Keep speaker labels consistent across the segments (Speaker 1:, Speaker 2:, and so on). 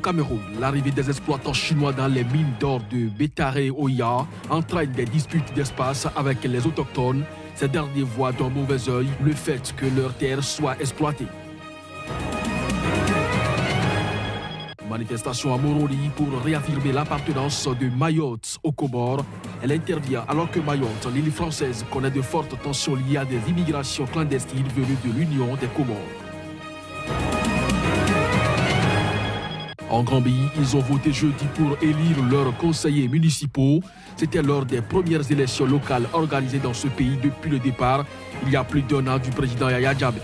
Speaker 1: Cameroun, l'arrivée des exploitants chinois dans les mines d'or de Bétaré et Oya entraîne des disputes d'espace avec les autochtones. Ces derniers voient d'un mauvais œil le fait que leurs terres soient exploitées. Manifestation à Moroni pour réaffirmer l'appartenance de Mayotte aux Comores. Elle intervient alors que Mayotte, l'île française, connaît de fortes tensions liées à des immigrations clandestines venues de l'Union des Comores. En Gambie, ils ont voté jeudi pour élire leurs conseillers municipaux. C'était lors des premières élections locales organisées dans ce pays depuis le départ, il y a plus d'un an, du président Yaya Jammeh.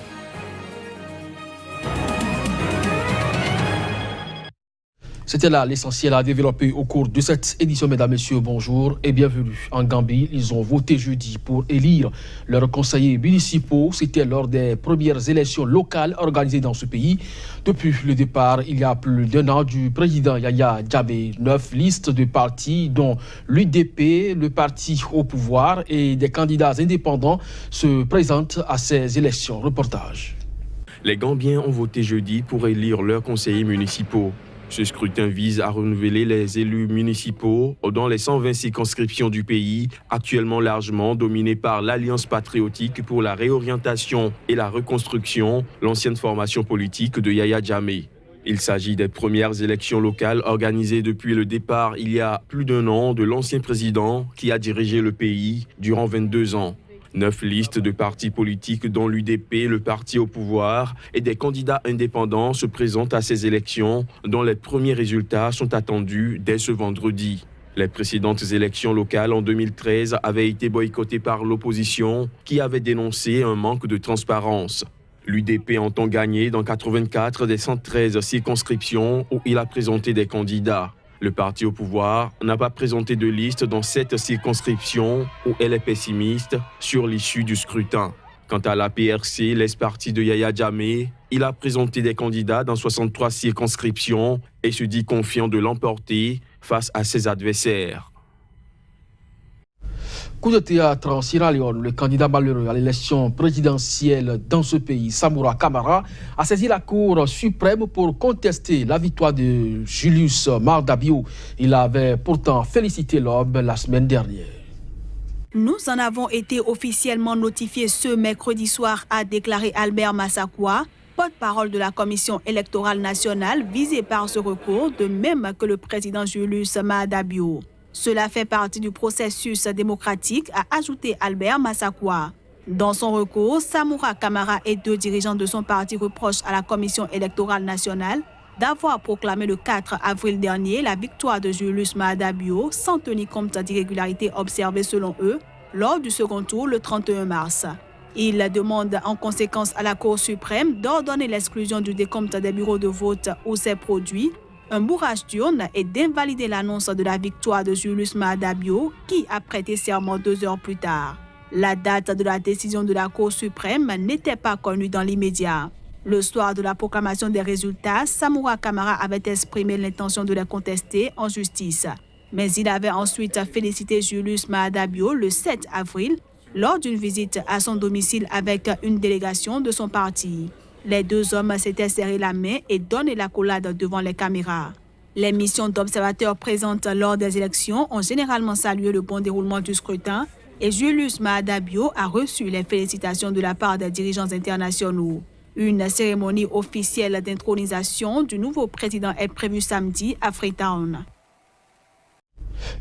Speaker 1: C'était là l'essentiel à développer au cours de cette édition. Mesdames, Messieurs, bonjour et bienvenue. En Gambie, ils ont voté jeudi pour élire leurs conseillers municipaux. C'était lors des premières élections locales organisées dans ce pays. Depuis le départ, il y a plus d'un an, du président Yaya Jammeh, 9 listes de partis, dont l'UDP, le parti au pouvoir, et des candidats indépendants se présentent à ces élections. Reportage.
Speaker 2: Les Gambiens ont voté jeudi pour élire leurs conseillers municipaux. Ce scrutin vise à renouveler les élus municipaux dans les 120 circonscriptions du pays, actuellement largement dominées par l'Alliance patriotique pour la réorientation et la reconstruction, l'ancienne formation politique de Yaya Jammeh. Il s'agit des premières élections locales organisées depuis le départ il y a plus d'un an de l'ancien président qui a dirigé le pays durant 22 ans. 9 listes de partis politiques dont l'UDP, le parti au pouvoir, et des candidats indépendants se présentent à ces élections dont les premiers résultats sont attendus dès ce vendredi. Les précédentes élections locales en 2013 avaient été boycottées par l'opposition qui avait dénoncé un manque de transparence. L'UDP entend gagner dans 84 des 113 circonscriptions où il a présenté des candidats. Le parti au pouvoir n'a pas présenté de liste dans 7 circonscriptions où elle est pessimiste sur l'issue du scrutin. Quant à la PRC, l'ex-parti de Yaya Jammeh, il a présenté des candidats dans 63 circonscriptions et se dit confiant de l'emporter face à ses adversaires.
Speaker 1: Coup de théâtre en Sierra Leone, le candidat malheureux à l'élection présidentielle dans ce pays, Samura Kamara, a saisi la Cour suprême pour contester la victoire de Julius Maada Bio. Il avait pourtant félicité l'homme la semaine dernière.
Speaker 3: Nous en avons été officiellement notifiés ce mercredi soir, a déclaré Albert Massakwa, porte-parole de la Commission électorale nationale visée par ce recours, de même que le président Julius Maada Bio. Cela fait partie du processus démocratique, a ajouté Albert Massakwa. Dans son recours, Samura Kamara et 2 dirigeants de son parti reprochent à la Commission électorale nationale d'avoir proclamé le 4 avril dernier la victoire de Julius Maada Bio sans tenir compte d'irrégularités observées selon eux lors du second tour le 31 mars. Ils demandent en conséquence à la Cour suprême d'ordonner l'exclusion du décompte des bureaux de vote où ces produits un bourrage d'urne et d'invalider l'annonce de la victoire de Julius Maada Bio qui a prêté serment 2 heures plus tard. La date de la décision de la Cour suprême n'était pas connue dans l'immédiat. Le soir de la proclamation des résultats, Samura Kamara avait exprimé l'intention de les contester en justice. Mais il avait ensuite félicité Julius Maada Bio le 7 avril lors d'une visite à son domicile avec une délégation de son parti. Les 2 hommes s'étaient serré la main et donné l'accolade devant les caméras. Les missions d'observateurs présentes lors des élections ont généralement salué le bon déroulement du scrutin et Julius Maada Bio a reçu les félicitations de la part des dirigeants internationaux. Une cérémonie officielle d'intronisation du nouveau président est prévue samedi à Freetown.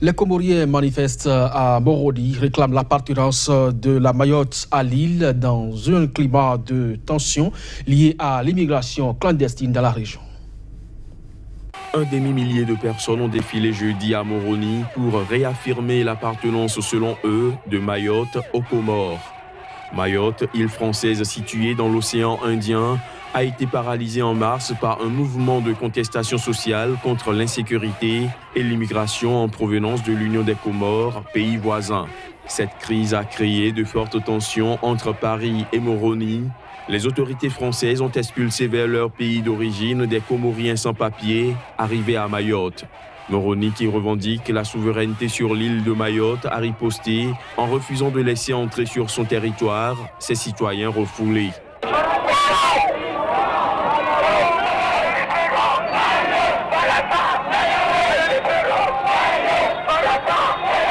Speaker 1: Les Comoriens manifestent à Moroni, réclament l'appartenance de la Mayotte à l'île dans un climat de tension lié à l'immigration clandestine dans la région.
Speaker 2: Un demi-millier de personnes ont défilé jeudi à Moroni pour réaffirmer l'appartenance, selon eux, de Mayotte aux Comores. Mayotte, île française située dans l'océan Indien, a été paralysée en mars par un mouvement de contestation sociale contre l'insécurité et l'immigration en provenance de l'Union des Comores, pays voisin. Cette crise a créé de fortes tensions entre Paris et Moroni. Les autorités françaises ont expulsé vers leur pays d'origine des Comoriens sans papier arrivés à Mayotte. Moroni, qui revendique la souveraineté sur l'île de Mayotte, a riposté en refusant de laisser entrer sur son territoire ses citoyens refoulés.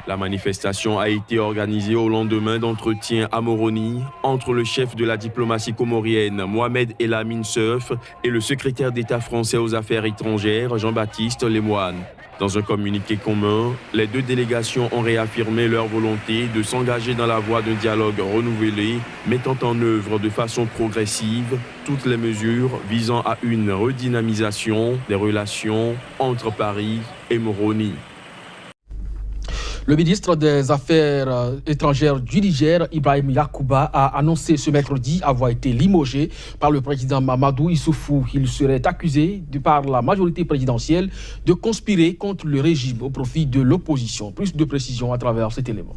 Speaker 2: La manifestation a été organisée au lendemain d'entretiens à Moroni entre le chef de la diplomatie comorienne, Mohamed Elamine Seuf, et le secrétaire d'État français aux Affaires étrangères, Jean-Baptiste Lemoyne. Dans un communiqué commun, les deux délégations ont réaffirmé leur volonté de s'engager dans la voie d'un dialogue renouvelé, mettant en œuvre de façon progressive toutes les mesures visant à une redynamisation des relations entre Paris et Moroni.
Speaker 1: Le ministre des Affaires étrangères du Niger, Ibrahim Yakuba, a annoncé ce mercredi avoir été limogé par le président Mamadou Issoufou. Il serait accusé, par la majorité présidentielle, de conspirer contre le régime au profit de l'opposition. Plus de précisions à travers cet élément.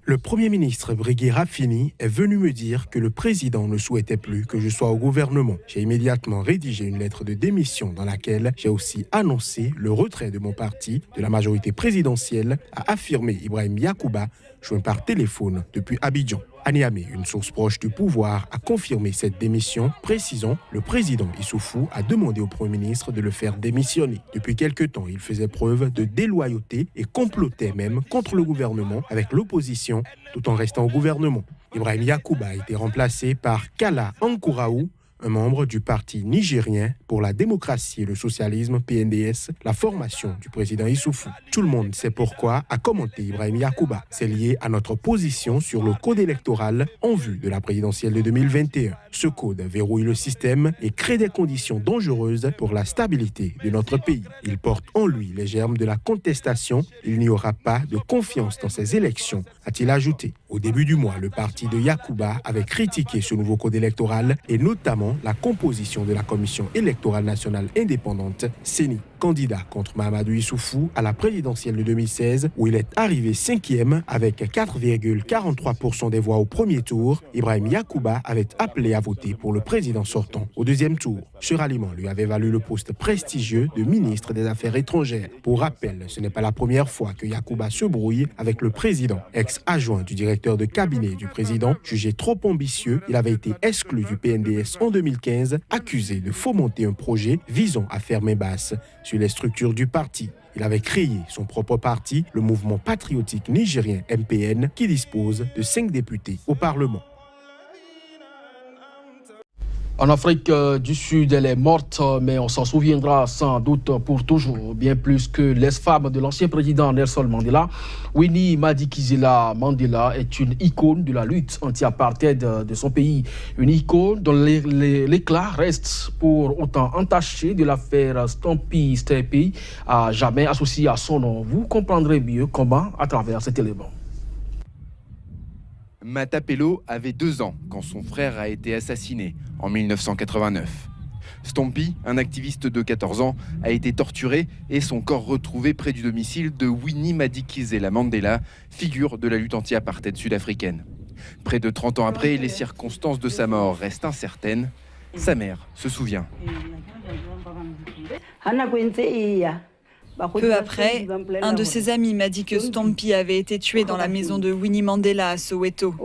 Speaker 4: Le Premier ministre Brigué Rafini est venu me dire que le président ne souhaitait plus que je sois au gouvernement. J'ai immédiatement rédigé une lettre de démission dans laquelle j'ai aussi annoncé le retrait de mon parti de la majorité présidentielle, a affirmé Ibrahim Yakuba, joint par téléphone depuis Abidjan. À Niamey, une source proche du pouvoir a confirmé cette démission, précisant le président Issoufou a demandé au Premier ministre de le faire démissionner. Depuis quelque temps, il faisait preuve de déloyauté et complotait même contre le gouvernement avec l'opposition tout en restant au gouvernement. Ibrahim Yakuba a été remplacé par Kala Ankouraou, un membre du Parti nigérien pour la démocratie et le socialisme, PNDS, la formation du président Issoufou. Tout le monde sait pourquoi, a commenté Ibrahim Yakuba. C'est lié à notre position sur le code électoral en vue de la présidentielle de 2021. Ce code verrouille le système et crée des conditions dangereuses pour la stabilité de notre pays. Il porte en lui les germes de la contestation. Il n'y aura pas de confiance dans ces élections, a-t-il ajouté. Au début du mois, le parti de Yakuba avait critiqué ce nouveau code électoral et notamment la composition de la Commission électorale nationale indépendante, CENI, candidat contre Mahamadou Issoufou à la présidentielle de 2016, où il est arrivé 5e avec 4,43% des voix au premier tour. Ibrahim Yakuba avait appelé à voter pour le président sortant au deuxième tour. Ce ralliement lui avait valu le poste prestigieux de ministre des Affaires étrangères. Pour rappel, ce n'est pas la première fois que Yakuba se brouille avec le président. Ex-adjoint du directeur de cabinet du président, jugé trop ambitieux, il avait été exclu du PNDS en 2015, accusé de fomenter un projet visant à faire main basse sur les structures du parti. Il avait créé son propre parti, le Mouvement patriotique nigérien MPN, qui dispose de 5 députés au Parlement.
Speaker 1: En Afrique du Sud, elle est morte, mais on s'en souviendra sans doute pour toujours. Bien plus que l'ex-femme de l'ancien président Nelson Mandela, Winnie Madikizela Mandela est une icône de la lutte anti-apartheid de son pays. Une icône dont l'éclat reste pour autant entaché de l'affaire Stompie Stepi, à jamais associé à son nom. Vous comprendrez mieux comment à travers cet élément.
Speaker 5: Mata Pello avait 2 ans quand son frère a été assassiné en 1989. Stompie, un activiste de 14 ans, a été torturé et son corps retrouvé près du domicile de Winnie Madikizela Mandela, figure de la lutte anti-apartheid sud-africaine. Près de 30 ans après, les circonstances de sa mort restent incertaines. Sa mère se souvient.
Speaker 6: Peu après, un de ses amis m'a dit que Stompie avait été tué dans la maison de Winnie Mandela à Soweto.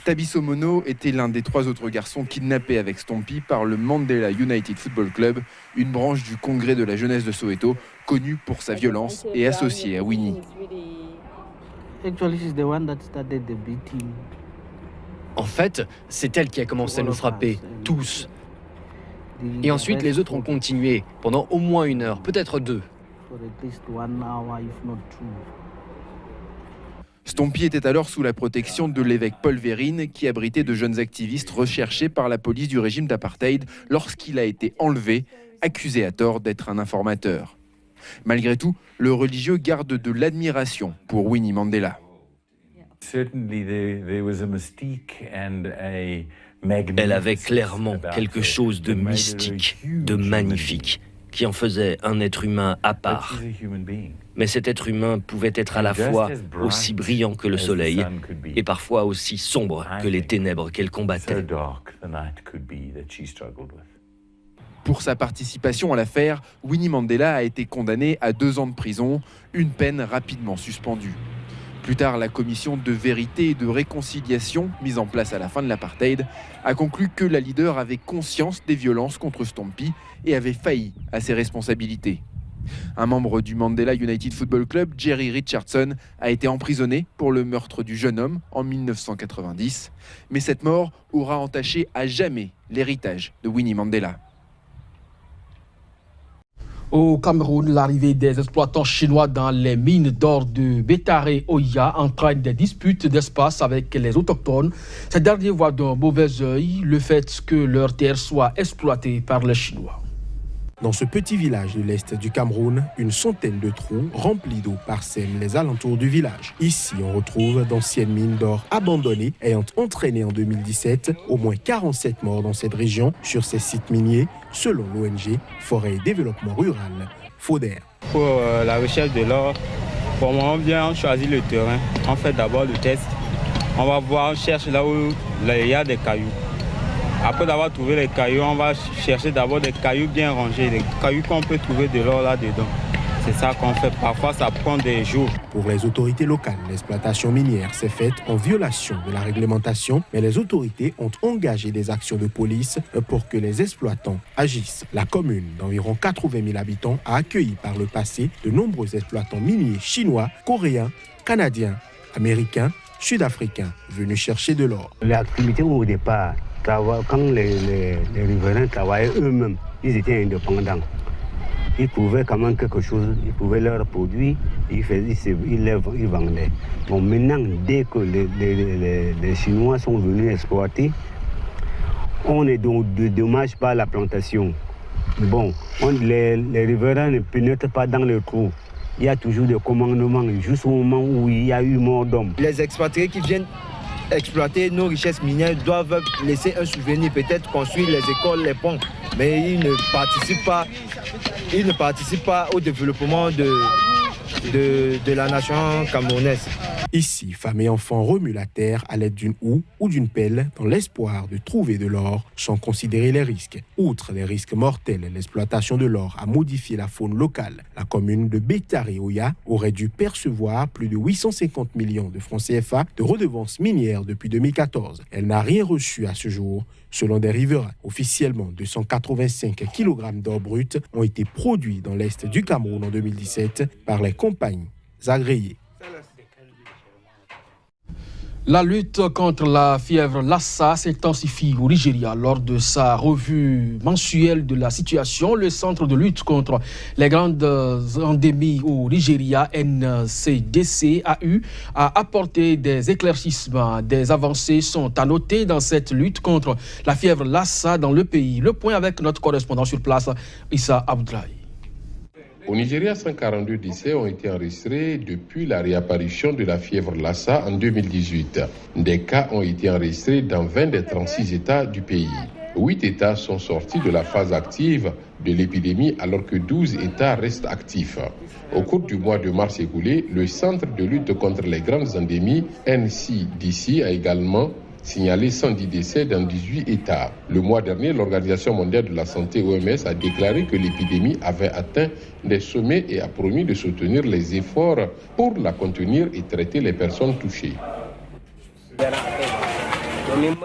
Speaker 5: Tabiso Mono était l'un des 3 autres garçons kidnappés avec Stompie par le Mandela United Football Club, une branche du Congrès de la jeunesse de Soweto, connue pour sa violence et associée à Winnie.
Speaker 7: En fait, c'est elle qui a commencé à nous frapper, tous. Et ensuite, les autres ont continué pendant au moins 1 heure, peut-être 2.
Speaker 5: Stompie était alors sous la protection de l'évêque Paul Verine, qui abritait de jeunes activistes recherchés par la police du régime d'apartheid lorsqu'il a été enlevé, accusé à tort d'être un informateur. Malgré tout, le religieux garde de l'admiration pour Winnie Mandela.
Speaker 8: Elle avait clairement quelque chose de mystique, de magnifique, qui en faisait un être humain à part. Mais cet être humain pouvait être à la fois aussi brillant que le soleil et parfois aussi sombre que les ténèbres qu'elle combattait.
Speaker 5: Pour sa participation à l'affaire, Winnie Mandela a été condamné à 2 ans de prison, une peine rapidement suspendue. Plus tard, la commission de vérité et de réconciliation, mise en place à la fin de l'apartheid, a conclu que la leader avait conscience des violences contre Stompie et avait failli à ses responsabilités. Un membre du Mandela United Football Club, Jerry Richardson, a été emprisonné pour le meurtre du jeune homme en 1990. Mais cette mort aura entaché à jamais l'héritage de Winnie Mandela.
Speaker 1: Au Cameroun, l'arrivée des exploitants chinois dans les mines d'or de Bétaré Oya entraîne des disputes d'espace avec les autochtones. Ces derniers voient d'un mauvais œil le fait que leurs terres soient exploitées par les Chinois.
Speaker 4: Dans ce petit village de l'est du Cameroun, une centaine de trous remplis d'eau parsèment les alentours du village. Ici, on retrouve d'anciennes mines d'or abandonnées ayant entraîné en 2017 au moins 47 morts dans cette région sur ces sites miniers, selon l'ONG Forêt et Développement Rural, FODER.
Speaker 9: Pour la recherche de l'or, pour moi, on vient choisir le terrain. On fait d'abord le test. On va voir, on cherche là où il y a des cailloux. Après avoir trouvé les cailloux, on va chercher d'abord des cailloux bien rangés, des cailloux qu'on peut trouver de l'or là-dedans. C'est ça qu'on fait. Parfois, ça prend des jours.
Speaker 4: Pour les autorités locales, l'exploitation minière s'est faite en violation de la réglementation, mais les autorités ont engagé des actions de police pour que les exploitants agissent. La commune d'environ 80 000 habitants a accueilli par le passé de nombreux exploitants miniers chinois, coréens, canadiens, américains, sud-africains venus chercher de l'or.
Speaker 10: L'activité au départ, quand les riverains travaillaient eux-mêmes, ils étaient indépendants. Ils trouvaient quand même quelque chose, ils pouvaient leur produire, ils vendaient. Bon, maintenant, dès que les Chinois sont venus exploiter, on est donc de dommages par la plantation. Bon, les riverains ne pénètrent pas dans le trou. Il y a toujours des commandements jusqu'au moment où il y a eu mort d'homme.
Speaker 11: Les expatriés qui viennent exploiter nos richesses minières doivent laisser un souvenir, peut-être construire les écoles, les ponts, mais ils ne participent pas au développement de la nation camerounaise.
Speaker 4: Ici, femmes et enfants remuent la terre à l'aide d'une houe ou d'une pelle dans l'espoir de trouver de l'or sans considérer les risques. Outre les risques mortels, l'exploitation de l'or a modifié la faune locale. La commune de Bétaré Oya aurait dû percevoir plus de 850 millions de francs CFA de redevances minières depuis 2014. Elle n'a rien reçu à ce jour. Selon des riverains, officiellement 285 kg d'or brut ont été produits dans l'est du Cameroun en 2017 par les compagnies agréées.
Speaker 1: La lutte contre la fièvre Lassa s'intensifie au Nigeria. Lors de sa revue mensuelle de la situation, le Centre de lutte contre les grandes endémies au Nigeria, NCDC, a apporté des éclaircissements. Des avancées sont à noter dans cette lutte contre la fièvre Lassa dans le pays. Le point avec notre correspondant sur place, Issa Abdoulaye.
Speaker 12: Au Nigeria, 142 décès ont été enregistrés depuis la réapparition de la fièvre Lassa en 2018. Des cas ont été enregistrés dans 20 des 36 États du pays. 8 États sont sortis de la phase active de l'épidémie alors que 12 États restent actifs. Au cours du mois de mars écoulé, le Centre de lutte contre les grandes endémies, NCDC, a également signalé 110 décès dans 18 États. Le mois dernier, l'Organisation mondiale de la santé, OMS, a déclaré que l'épidémie avait atteint des sommets et a promis de soutenir les efforts pour la contenir et traiter les personnes touchées.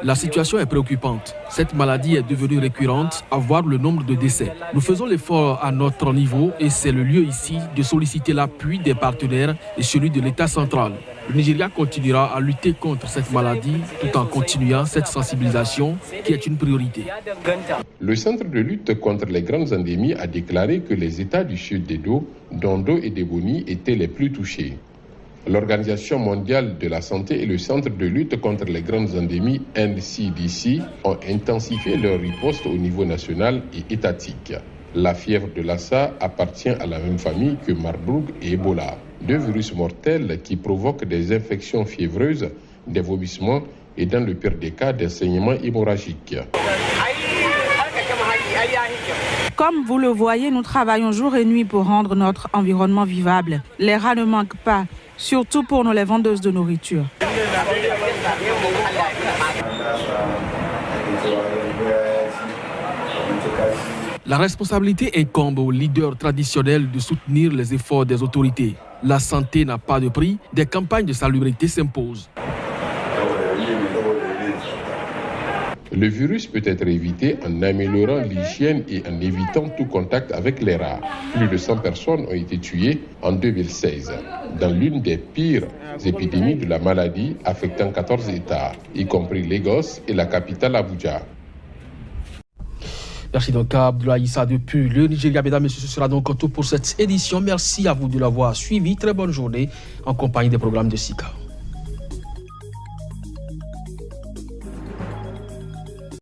Speaker 1: La situation est préoccupante. Cette maladie est devenue récurrente, à voir le nombre de décès. Nous faisons l'effort à notre niveau et c'est le lieu ici de solliciter l'appui des partenaires et celui de l'État central. Le Nigeria continuera à lutter contre cette maladie tout en continuant cette sensibilisation qui est une priorité.
Speaker 12: Le Centre de lutte contre les grandes endémies a déclaré que les États du sud d'Edo, d'Ondo et d'Ebonyi étaient les plus touchés. L'Organisation mondiale de la santé et le Centre de lutte contre les grandes endémies, NCDC, ont intensifié leur riposte au niveau national et étatique. La fièvre de Lassa appartient à la même famille que Marburg et Ebola, deux virus mortels qui provoquent des infections fiévreuses, des vomissements et dans le pire des cas, des saignements hémorragiques.
Speaker 13: Comme vous le voyez, nous travaillons jour et nuit pour rendre notre environnement vivable. Les rats ne manquent pas, surtout pour nous les vendeuses de nourriture.
Speaker 1: La responsabilité incombe aux leaders traditionnels de soutenir les efforts des autorités. La santé n'a pas de prix, des campagnes de salubrité s'imposent.
Speaker 12: Le virus peut être évité en améliorant l'hygiène et en évitant tout contact avec les rats. Plus de 100 personnes ont été tuées en 2016, dans l'une des pires épidémies de la maladie affectant 14 États, y compris Lagos et la capitale Abuja.
Speaker 1: Merci donc à Abdoulaye Issa depuis le Nigeria. Mesdames et messieurs, ce sera donc tout pour cette édition. Merci à vous de l'avoir suivi. Très bonne journée en compagnie des programmes de SICA.